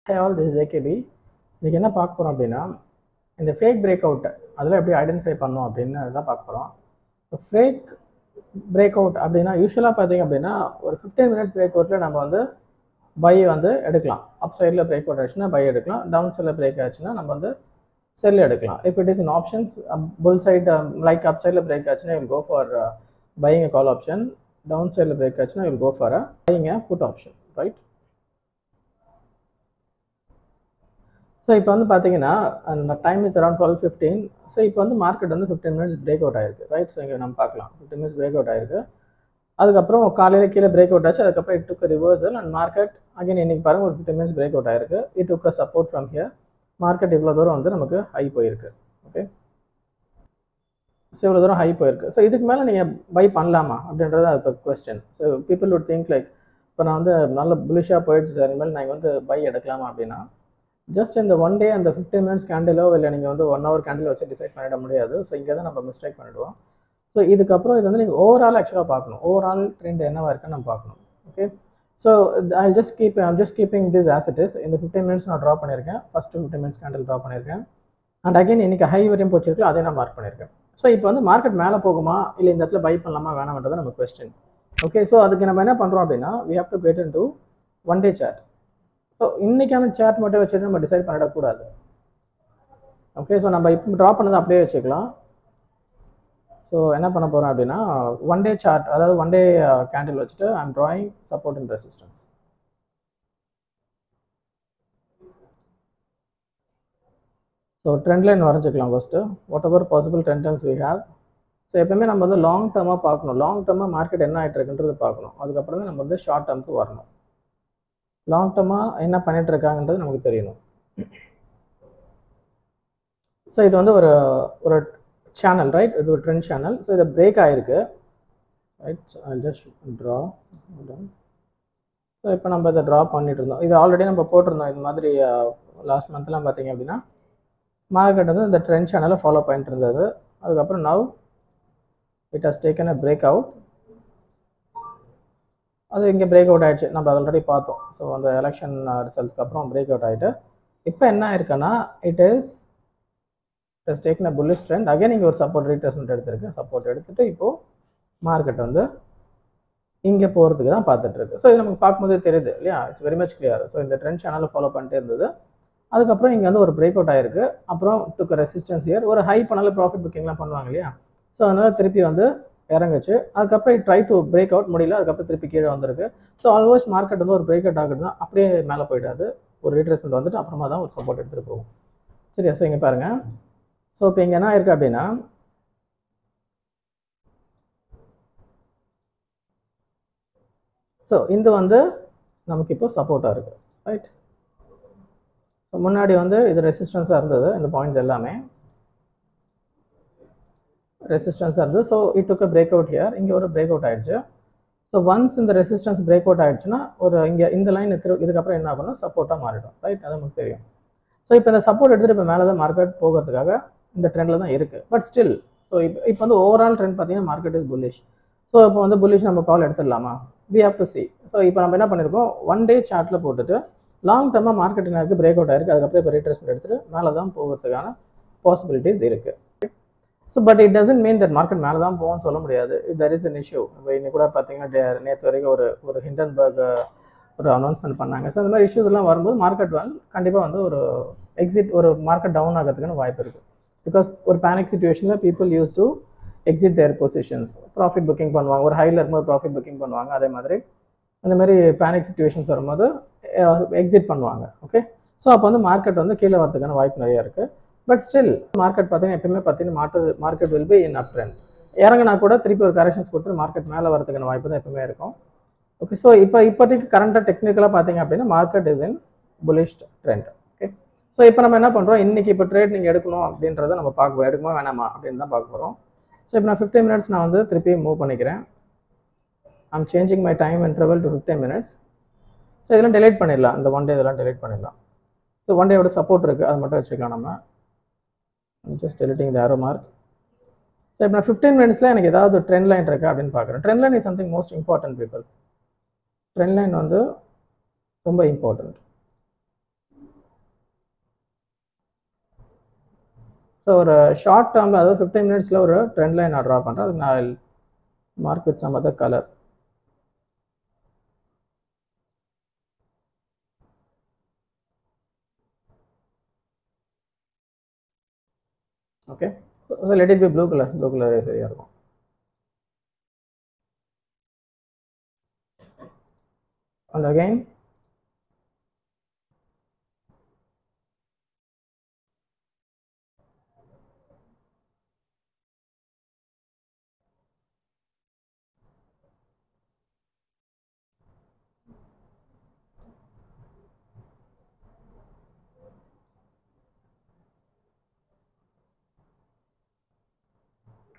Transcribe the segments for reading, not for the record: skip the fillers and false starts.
Hey all, this is AKB. இன்னைக்கு என்ன பார்க்க போகிறோம் அப்படின்னா இந்த ஃபேக் பிரேக் அவுட் அதில் எப்படி ஐடென்டிஃபை பண்ணோம் அப்படின்னு தான் பார்க்க போகிறோம். ஃபேக் பிரேக் அவுட் அப்படின்னா யூஸ்வலாக பார்த்தீங்க அப்படின்னா ஒரு 15 மினிட்ஸ் பிரேக் அவுட்டில் நம்ம வந்து பை வந்து எடுக்கலாம். அப் சைடில் பிரேக் அவுட் ஆச்சுன்னா பை எடுக்கலாம், டவுன் சைடில் பிரேக் ஆச்சுன்னா நம்ம வந்து செல் எடுக்கலாம். If it is in options, bull side like up சைடில் பிரேக் ஆச்சுன்னா will go for buying a call option, down சைடில் பிரேக் ஆச்சுன்னா will go for buying a put option, right? So இப்போ வந்து பார்த்தீங்கன்னா அந்த டைம் இஸ் அரௌண்ட் 12:15. ஸோ இப்போ வந்து மார்க்கெட் வந்து 15 மினிட்ஸ் பிரேக் அவுட் ஆயிருக்கு, ரைட்? ஸோ இங்கே நம்ம பார்க்கலாம் 15 மினிட்ஸ் பிரேக் அவுட் ஆயிருக்கு. அதுக்கப்புறம் காலையில் கீழே பிரேக் அவுட் ஆச்சு, அதுக்கப்புறம் it took reversal and market again இன்னைக்கு பாருங்கள் ஒரு 15 மினிட்ஸ் பிரேக் அவுட் ஆயிருக்கு. It took a support from here. Market இவ்வளோ தூரம் வந்து நமக்கு ஹை போயிருக்கு, ஓகே? ஸோ இவ்வளோ தூரம் ஹை போயிருக்கு. ஸோ இதுக்கு மேலே நீங்கள் பை பண்ணலாமா அப்படின்றது அது question. So people would think like இப்போ நான் வந்து நல்ல புலிஷாக போயிடுச்சு சார், இனிமேல் நான் வந்து பை எடுக்கலாமா அப்படின்னா ஜஸ்ட் இந்த ஒன் டே அந்த 15 மினிட்ஸ் கேண்டிலோ இல்லை நீங்கள் வந்து 1 ஹவர் கேண்டில் வச்சு டிசைட் பண்ணிட முடியாது. ஸோ இங்கே தான் நம்ம மிஸ்டேக் பண்ணிவிடுவோம். ஸோ இதுக்கப்புறம் இது வந்து நீங்கள் ஓவரால் ஆக்சுவலாக பார்க்கணும், ஓவரால் ட்ரெண்ட் என்னவா இருக்குன்னு நம்ம பார்க்கணும், okay? So I'm just keeping this as it is. இந்த 15 மினிட்ஸ் நான் ட்ரா பண்ணியிருக்கேன், ஃபஸ்ட்டு 15 மினிட்ஸ் கேண்டில் ட்ரா பண்ணியிருக்கேன். அண்ட் அகைன் இன்னைக்கு ஹை வரையும் போச்சிருக்கு, அதே நான் மார்க் பண்ணியிருக்கேன். ஸோ இப்போ வந்து மார்க்கெட் மேலே போகுமா இல்லை இந்த இடத்துல பை பண்ணலாமா வேணாம்ன்றது நம்ம கொஸ்டின், ஓகே? ஸோ அதுக்கு நம்ம என்ன பண்ணுறோம் அப்படின்னா we have to get into one day chart. So இன்றைக்கான சார்ட் மட்டும் வச்சுட்டு நம்ம டிசைட் பண்ணிடக்கூடாது, ஓகே? ஸோ நம்ம இப்போ ட்ரா பண்ணதை அப்படியே வச்சுக்கலாம். ஸோ என்ன பண்ண போகிறோம் அப்படின்னா ஒன் டே சார்ட், அதாவது ஒன் டே கேண்டில் வச்சுட்டு I am drawing support and resistance. So trend line வரைஞ்சிக்கலாம் first, whatever possible trend lines we have. So எப்பவுமே நம்ம வந்து லாங் டேர்மாக பார்க்கணும், லாங் டேர்மாக மார்க்கெட் என்ன ஆகிட்டு இருக்குன்றது பார்க்கணும். அதுக்கப்புறம் தான் நம்ம வந்து ஷார்ட் டேர்முக்கு வரணும். லாங் டேர்மாக என்ன பண்ணிட்டு இருக்காங்கன்றது நமக்கு தெரியணும். ஸோ இது வந்து ஒரு சேனல், ரைட்? இது ஒரு ட்ரெண்ட் சேனல். ஸோ இதை பிரேக் ஆகிருக்கு, right? I just draw. So இப்போ நம்ம இதை ட்ரா பண்ணிட்டு இருந்தோம், இது ஆல்ரெடி நம்ம போட்டிருந்தோம். இது மாதிரி லாஸ்ட் மந்த்லாம் பார்த்தீங்க அப்படின்னா மார்க்கெட் வந்து இந்த ட்ரெண்ட் சேனலை ஃபாலோ பண்ணிட்டு இருந்தது. அதுக்கப்புறம் now it has taken a break out. அது இங்கே பிரேக் அவுட் ஆகிடுச்சு, நம்ம ஆல்ரெடி பார்த்தோம். ஸோ அந்த எலெக்ஷன் ரிசல்ட்ஸ்க்கு அப்புறம் பிரேக் அவுட் ஆகிட்டு இப்போ என்ன ஆயிருக்குன்னா it is taken a bullish trend. Again இங்கே ஒரு சப்போர்ட் ரீட்ரேஸ்மெண்ட் எடுத்திருக்கு, சப்போர்ட் எடுத்துகிட்டு இப்போது மார்க்கெட் வந்து இங்கே போகிறதுக்கு தான் பார்த்துட்ருக்கு. ஸோ இது நமக்கு பார்க்கும்போதே தெரியுது இல்லையா? It's very much clear. So இந்த ட்ரெண்ட் சேனலை ஃபாலோ பண்ணிட்டே இருந்தது. அதுக்கப்புறம் இங்கே வந்து ஒரு பிரேக் அவுட் ஆகிருக்கு. அப்புறம் டுக் ரெசிஸ்டன்ஸ் இயர், ஒரு ஹை பண்ணாலும் ப்ராஃபிட் புக்கிங்லாம் பண்ணுவாங்க இல்லையா? ஸோ அதனால் திருப்பி வந்து இறங்குச்சு. அதுக்கப்புறம் ட்ரை டு பிரேக் அவுட், முடியல. அதுக்கப்புறம் திருப்பி கீழே வந்திருக்கு. ஸோ ஆல்மோஸ்ட் மார்க்கெட் வந்து ஒரு பிரேக் அவுட் ஆகுதுன்னா அப்படியே மேலே போயிடாது, ஒரு ரீட்ரேஸ்மெண்ட் வந்துட்டு அப்புறமா தான் ஒரு சப்போர்ட் எடுத்துகிட்டு போகும், சரியா? ஸோ இங்கே பாருங்கள். ஸோ இப்போ இங்கே என்ன இருக்குது அப்படின்னா ஸோ இது வந்து நமக்கு இப்போ சப்போர்ட்டாக இருக்குது, ரைட்? ஸோ முன்னாடி வந்து இது ரெசிஸ்டன்ஸாக இருந்தது, இந்த பாயிண்ட்ஸ் எல்லாமே ரெசிஸ்டன்ஸாக இருந்தது. So it took a break out here, இங்கே ஒரு பிரேக் அவுட் ஆகிடுச்சு. ஸோ ஒன்ஸ் இந்த ரெசிஸ்டன்ஸ் பிரேக் அவுட் ஆகிடுச்சுன்னா ஒரு இங்கே இந்த லைன் இதுக்கப்புறம் என்ன ஆகும்னா சப்போர்ட்டாக மாறிடும், ரைட்? அது நமக்கு தெரியும். ஸோ இப்போ இந்த சப்போர்ட் எடுத்துகிட்டு இப்போ மேலே தான் மார்க்கெட் போகிறதுக்காக இந்த ட்ரெண்டில் தான் இருக்குது. பட் ஸ்டில் ஸோ இப்போ வந்து ஓவரால் ட்ரெண்ட் பார்த்தீங்கன்னா மார்க்கெட் இஸ் புல்லிஷ். ஸோ இப்போ வந்து புல்லிஷ் நம்ம கால் எடுத்துடலாமா? We have to see. So இப்போ நம்ம என்ன பண்ணியிருக்கோம், ஒன் டே சார்ட்டில் போட்டுட்டு லாங் டேர்மாக மார்க்கெட் என்ன இருக்குது, பிரேக் அவுட் ஆயிருக்கு. அதுக்கப்புறம் இப்போ ரீட்ரேஸ்மெண்ட் எடுத்துகிட்டு மேலே தான் போகிறதுக்கான பாசிபிலிட்டிஸ் இருக்குது. So but it doesn't mean that market மேலே தான் போகும்னு சொல்ல முடியாது. If there is an issue, இப்போ இன்னைக்கு கூட பார்த்தீங்கன்னா நேற்று வரைக்கும் ஒரு ஹிண்டன்பர்க் ஒரு அனௌன்ஸ்மெண்ட் பண்ணாங்க. ஸோ அந்த மாதிரி இஷ்யூஸ் எல்லாம் வரும்போது மார்க்கெட் வந்து கண்டிப்பாக வந்து ஒரு எக்ஸிட், ஒரு மார்க்கெட் டவுன் ஆகிறதுக்கான வாய்ப்பு இருக்குது. பிகாஸ் ஒரு பேனிக் சிச்சுவேஷனில் people use to exit their positions, profit booking பண்ணுவாங்க. ஒரு ஹையில் இருக்கும்போது ப்ராஃபிட் புக்கிங் பண்ணுவாங்க. அதே மாதிரி அந்த மாதிரி பேனிக் சிச்சுவேஷன்ஸ் வரும்போது எக்ஸிட் பண்ணுவாங்க, ஓகே? ஸோ அப்போ வந்து மார்க்கெட் வந்து கீழே வரதுக்கான வாய்ப்பு நிறையா இருக்குது. பட் ஸ்டில் மார்க்கெட் பார்த்தீங்கன்னா எப்பவுமே பார்த்தீங்கன்னா market will be in up trend. இறங்கினா கூட திருப்பி ஒரு கரெக்ஷன்ஸ் கொடுத்து மார்க்கெட் மேலே வரதுக்கான வாய்ப்பு தான் எப்பவுமே இருக்கும், ஓகே? ஸோ இப்போதைக்கு கரண்ட்டாக டெக்னிக்கலாக பார்த்தீங்க அப்படின்னா market is in bullish trend, okay? So இப்போ நம்ம என்ன பண்ணுறோம், இன்றைக்கி இப்போ ட்ரேட் நீங்கள் எடுக்கணும் அப்படின்றத நம்ம பார்க்க எடுக்குமா வேணாமா அப்படின்னு தான் பார்க்க போகிறோம். ஸோ இப்போ நான் 15 மினிட்ஸ் நான் வந்து திருப்பி மூவ் பண்ணிக்கிறேன். I'm changing my time interval to 15 minutes. So இதெல்லாம் டெலிட் பண்ணிடலாம், இந்த ஒன் டே இதெல்லாம் டெலிட் பண்ணிடலாம். ஸோ ஒன் டேயோட சப்போர்ட் இருக்குது, அது மட்டும் வச்சுக்கலாம் நம்ம. ஜஸ்ட் டெலிட்டிங் த ஆரோ மார்க். ஸோ இப்போ நான் 15 மினிட்ஸில் எனக்கு ஏதாவது ட்ரெண்ட் லைன் இருக்கா அப்படின்னு பார்க்குறேன். Trend line is something most important people. Trend line வந்து ரொம்ப இம்பார்ட்டன்ட். ஸோ ஒரு ஷார்ட் டேர்மில் அதாவது 15 மினிட்ஸில் ஒரு ட்ரெண்ட் லைன் நான் ட்ரா பண்ணுறேன். அதுக்கு நான் mark with some other colour. Okay, so let it be blue colour சரியாக இருக்கும். And again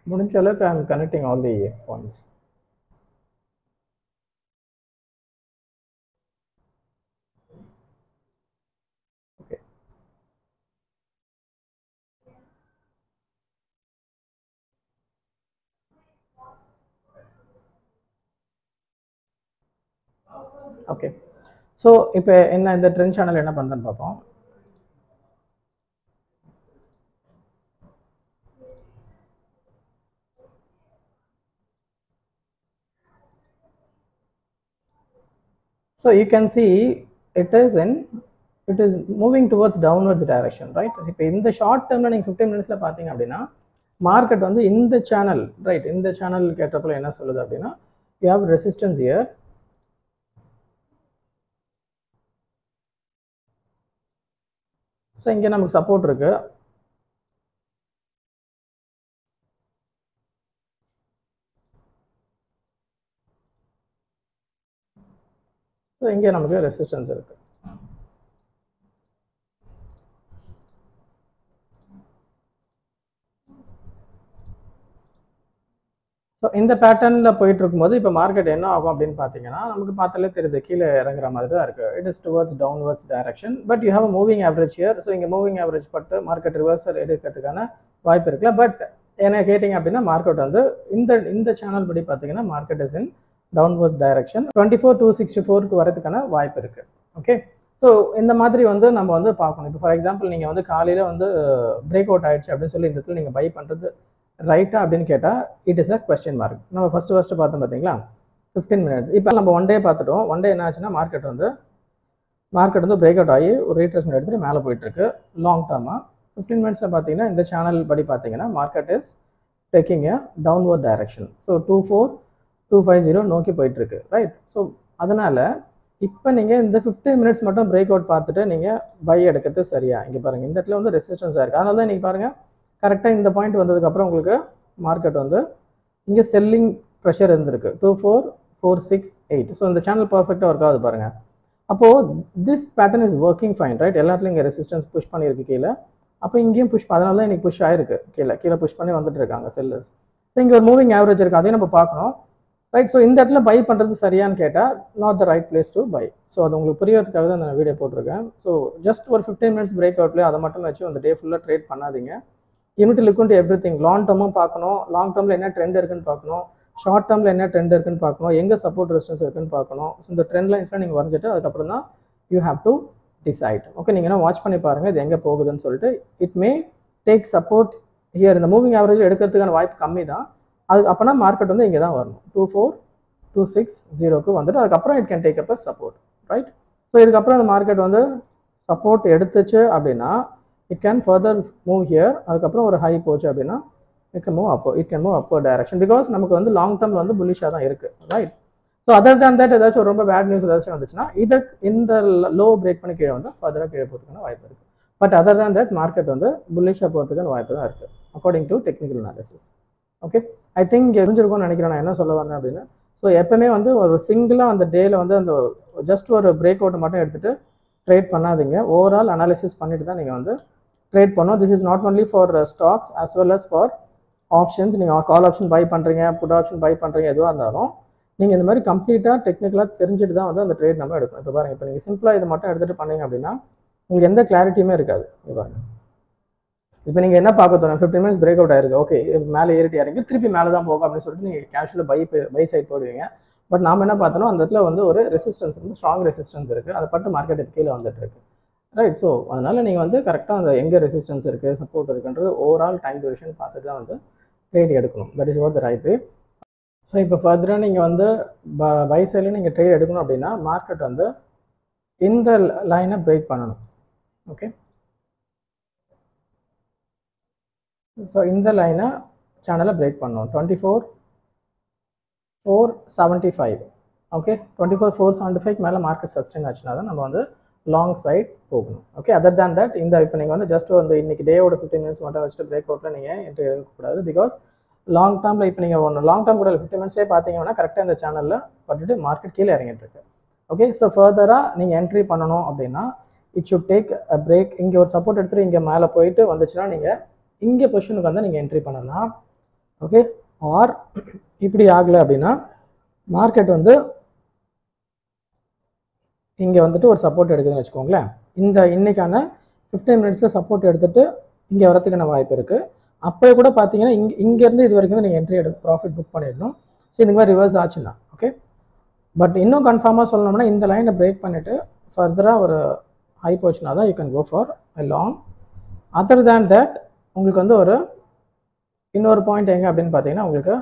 முடிஞ்ச அளவுக்கு I am connecting all the points. Okay, okay. So இப்போ என்ன இந்த ட்ரெண்ட் சேனல் என்ன பண்ணுறேன்னு பார்ப்போம். So you can see it is moving towards downwards direction, right? இப்போ இந்த ஷார்ட் டேர்மில் நீங்கள் 15 மினிட்ஸில் பார்த்தீங்க அப்படின்னா மார்க்கெட் வந்து இந்த சேனல், ரைட், இந்த சேனல் கேட்டப்போ என்ன சொல்லுது அப்படின்னா you have resistance here. So இங்கே நமக்கு சப்போர்ட் இருக்கு. ஸோ இங்கே நமக்கு ரெசிஸ்டன்ஸ் இருக்கு. ஸோ இந்த பேட்டர்னில் போயிட்டு இருக்கும்போது இப்போ மார்க்கெட் என்ன ஆகும் அப்படின்னு பார்த்தீங்கன்னா நமக்கு பார்த்தாலே தெரியுது கீழே இறங்குற மாதிரி தான் இருக்குது. It is towards downwards direction. But you have moving average here. So இங்கே மூவிங் ஆவரேஜ் பட்டு மார்க்கெட் ரிவர்சல் எடுக்கிறதுக்கான வாய்ப்பு இருக்குல்ல. பட் என்ன கேட்டிங்க அப்படின்னா மார்க்கெட் வந்து இந்த சேனல் படி பார்த்தீங்கன்னா market is in downward direction. 24,264க்கு வரதுக்கான வாய்ப்பு இருக்குது. ஓகே, ஸோ இந்த மாதிரி வந்து நம்ம வந்து பார்க்கணும். இப்போ ஃபார் எக்ஸாம்பிள் நீங்கள் வந்து காலையில் வந்து பிரேக் அவுட் ஆயிடுச்சு அப்படின்னு சொல்லி இந்த இடத்துல நீங்கள் பை பண்ணுறது ரைட்டா அப்படின்னு கேட்டால் it is a question mark. நம்ம ஃபஸ்ட்டு பார்த்தோம் பார்த்தீங்களா 15 மினிட்ஸ். இப்போ நம்ம ஒன் டே பார்த்துட்டோம். ஒன் டே என்ன ஆச்சுன்னா மார்க்கெட் வந்து பிரேக் அவுட் ஆகி ஒரு ரீட்ரேஸ்மெண்ட் எடுத்துகிட்டு மேலே போயிட்டுருக்கு லாங் டேர்மாக. 15 மினிட்ஸில் பார்த்தீங்கன்னா இந்த சேனல் படி பார்த்தீங்கன்னா market is taking a downward direction. So 24,250 நோக்கி போயிட்டுருக்கு, ரைட். ஸோ அதனால் இப்போ நீங்கள் இந்த 15 மினிட்ஸ் மட்டும் பிரேக் அவுட் பார்த்துட்டு நீங்கள் பை எடுக்கிறது சரியா? இங்கே பாருங்கள், இந்த இடத்துல வந்து ரெசிஸ்டன்ஸாக இருக்குது. அதனால தான் நீங்கள் பாருங்கள் கரெக்டாக இந்த பாயிண்ட் வந்ததுக்கப்புறம் உங்களுக்கு மார்க்கெட் வந்து இங்கே செல்லிங் ப்ரெஷர் இருந்திருக்கு 24,468. ஸோ இந்த சேனல் பர்ஃபெக்டாக ஒர்க் ஆகுது பாருங்கள். அப்போது this pattern is working fine, right. எல்லாத்துலையும் இங்கே ரெசிஸ்டன்ஸ் புஷ் பண்ணியிருக்கு கீழே. அப்போ இங்கேயும் புஷ், அதனால தான் இன்றைக்கி புஷ் ஆயிருக்கு கீழே புஷ் பண்ணி வந்துட்டு இருக்காங்க செல்லர்ஸ். ஸோ இங்கே ஒரு மூவிங் ஆவரேஜ் இருக்குது, அதையும் நம்ம பார்க்கணும், ரைட். ஸோ இந்த இடத்துல பை பண்ணுறது சரியான்னு கேட்டால் not the right place to buy. So அது உங்களுக்கு புரியறதுக்காக தான் நான் வீடியோ போட்டிருக்கேன். ஸோ ஜஸ்ட் ஒரு 15 மினிட்ஸ் பிரேக் அவுட்லேயே அதை மட்டும் வச்சு அந்த டே ஃபுல்லாக ட்ரேட் பண்ணாதீங்க. You need look into everything. Long டேர்மும் பார்க்கணும், லாங் டேர்மில் என்ன ட்ரெண்ட் இருக்குன்னு பார்க்கணும், ஷார்ட் டேர்மில் என்ன ட்ரெண்ட் இருக்குன்னு பார்க்கணும், எங்கே சப்போர்ட் ரெசிஸ்டன்ஸ் இருக்குன்னு பார்க்கணும். ஸோ இந்த ட்ரெண்ட் லைன்ஸ்லாம் நீங்கள் வரைஞ்சிட்டு அதுக்கப்புறம் தான் you have to decide. Okay, நீங்கள் என்ன வாட்ச் பண்ணி பாருங்கள் இது எங்கே போகுதுன்னு சொல்லிட்டு. It may take support here. இந்த மூவிங் ஆவரேஜ் எடுக்கிறதுக்கான வாய்ப்பு கம்மி தான். அது அப்போனா மார்க்கெட் வந்து இங்கே தான் வரணும் 24,260க்கு வந்துட்டு அதுக்கப்புறம் it can take up a support, right. So இதுக்கப்புறம் அந்த மார்க்கெட் வந்து சப்போர்ட் எடுத்துச்சு அப்படின்னா it can further move here. அதுக்கப்புறம் ஒரு ஹை போச்சு அப்படின்னா it can move upward direction because நமக்கு வந்து லாங் டேர்ம் வந்து புல்லிஷாக தான் இருக்குது, right. So other than that ஏதாச்சும் ரொம்ப பேட் நியூஸ் ஏதாச்சும் வந்துச்சுன்னா இந்த லோ பிரேக் பண்ணி கீழே வந்து ஃபர்தராக கீழே போகிறதுக்கான வாய்ப்பு இருக்குது. But other than that market வந்து புல்லிஷாக போகிறதுக்கான வாய்ப்பு தான் இருக்குது according to technical analysis. Okay, I think தெரிஞ்சிருக்கும்னு நினைக்கிறேன் நான் என்ன சொல்ல வந்தேன் அப்படின்னு. ஸோ எப்பவுமே வந்து ஒரு சிங்கிளாக அந்த டேயில் வந்து அந்த ஜஸ்ட் ஒரு பிரேக் அவுட்டை மட்டும் எடுத்துகிட்டு ட்ரேட் பண்ணாதீங்க. ஓவரால் அனாலிசிஸ் பண்ணிட்டு தான் நீங்கள் வந்து ட்ரேட் பண்ணோம். This is not only for stocks as well as for options. நீங்கள் கால் ஆப்ஷன் பை பண்ணுறீங்க, புட் ஆப்ஷன் பை பண்ணுறீங்க, எதுவாக இருந்தாலும் நீங்கள் இந்த மாதிரி கம்ப்ளீட்டாக டெக்னிக்கலாக தெரிஞ்சுட்டு தான் வந்து அந்த ட்ரேட் நம்ம எடுக்கணும். இப்போ பாருங்கள், இப்போ நீங்கள் சிம்பிளாக இதை மட்டும் எடுத்துகிட்டு பண்ணீங்க அப்படின்னா உங்களுக்கு எந்த கிளாரிட்டியுமே இருக்காது. இப்போ பாருங்கள், இப்போ நீங்கள் என்ன பார்க்க தோணும், 15 மினிட்ஸ் பிரேக் அவுட் ஆயிருக்கு, ஓகே மேலே ஏறிட்டு இறங்கி திருப்பி மேலே தான் போகும் அப்படின்னு சொல்லிட்டு நீங்கள் கேஷுவலாக பை சைட் போடுவீங்க. பட் நாம் என்ன பார்த்தோம், அந்த இடத்துல வந்து ஒரு ரெசிஸ்டன்ஸ் வந்து ஸ்ட்ராங் ரெசிஸ்டன்ஸ் இருக்குது, அதை பட்டு மார்க்கெட் கீழே வந்துட்டு இருக்கு. ரைட். ஸோ அதனால் நீங்கள் வந்து கரெக்டாக அந்த எங்கே ரெசிஸ்டன்ஸ் இருக்குது, சப்போர்ட் இருக்குன்றது ஓவரால் டைம் டியூரேஷன் பார்த்துட்டு தான் வந்து ட்ரேட் எடுக்கணும். That is what the right way. So இப்போ ஃபர்தராக நீங்கள் வந்து பை சைடில் நீங்கள் ட்ரேட் எடுக்கணும் அப்படின்னா மார்க்கெட் வந்து இந்த லைனை பிரேக் பண்ணணும். ஓகே, ஸோ இந்த லைனை சேனலை பிரேக் பண்ணணும். 24,475. ஓகே, 24,475 மேலே மார்க்கெட் சஸ்டெயின் ஆச்சுன்னா தான் நம்ம வந்து லாங் சைட் போகணும். ஓகே, அதர் தேன் தட் இந்த இப்போ நீங்கள் வந்து ஜஸ்ட் வந்து இன்னைக்கு டேவோட 15 மினிட்ஸ் மட்டும் வச்சுட்டு பிரேக் அவுட்டில் நீங்கள் என்ட்ரி எடுக்கக்கூடாது. பிகாஸ் லாங் டேர்மில் இப்போ நீங்கள் ஒன்று லாங் டேர்ம் கூட 15 மினிட்ஸ்லேயே பார்த்தீங்கன்னா கரெக்டாக இந்த சேனலில் பட்டுட்டு மார்க்கெட் கீழே இறங்கிட்டு இருக்கு. ஓகே, ஸோ ஃபர்தராக நீங்கள் என்ட்ரி பண்ணணும் அப்படின்னா it should take a break. இங்கே ஒரு சப்போர்ட் எடுத்துகிட்டு இங்கே மேலே போயிட்டு வந்துச்சுன்னா நீங்கள் இங்கே பொசிஷனுக்கு வந்து நீங்கள் என்ட்ரி பண்ணலாம். ஓகே, ஆர் இப்படி ஆகலை அப்படின்னா மார்க்கெட் வந்து இங்கே வந்துட்டு ஒரு சப்போர்ட் எடுக்குதுன்னு வச்சுக்கோங்களேன். இந்த இன்னைக்கான 15 மினிட்ஸில் சப்போர்ட் எடுத்துகிட்டு இங்கே வரதுக்கான வாய்ப்பு இருக்குது. அப்போ கூட பார்த்தீங்கன்னா இங்கேருந்து இது வரைக்கும் நீங்கள் என்ட்ரி ப்ராஃபிட் புக் பண்ணிடணும். ஸோ இந்த மாதிரி ரிவர்ஸ் ஆச்சுன்னா ஓகே. பட் இன்னும் கன்ஃபார்மாக சொல்லணும்னா இந்த லைனை பிரேக் பண்ணிவிட்டு ஃபர்தராக ஒரு ஹை போச்சுன்னா தான் you can go for a long. Other than that உங்களுக்கு வந்து ஒரு இன்னொரு பாயிண்ட் எங்கே அப்படின்னு பார்த்தீங்கன்னா உங்களுக்கு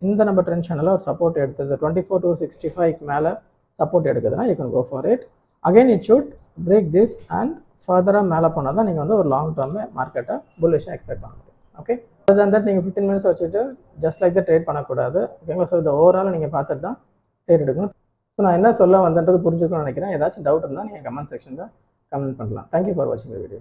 இந்த நம்ம ட்ரெண்ட் சேனலில் ஒரு சப்போர்ட் எடுத்தது 24,265 மேலே சப்போர்ட் எடுக்குதுன்னா you can go for it. Again it should break this and ஃபர்தராக மேலே போனால் தான் நீங்கள் வந்து ஒரு லாங் டேர்மில் மார்க்கெட்டை புல்லிஷாக எக்ஸ்பெக்ட் பண்ண முடியும். ஓகே, அதர் தேன் தட் நீங்கள் 15 மினிட்ஸ் வச்சுட்டு ஜஸ்ட் லைக் ட்ரேட் பண்ணக்கூடாது. ஓகேங்களா? ஸோ இந்த ஓவரால் நீங்கள் பார்த்துட்டு தான் ட்ரேட் எடுக்கணும். ஸோ நான் என்ன சொல்ல வந்தது புரிஞ்சுக்கணும்னு நினைக்கிறேன். ஏதாச்சும் டவுட் இருந்தால் நீங்கள் கமெண்ட் செக்ஷனில் கமெண்ட் பண்ணலாம். தேங்க்யூ ஃபார் வாட்சிங் த வீடியோ.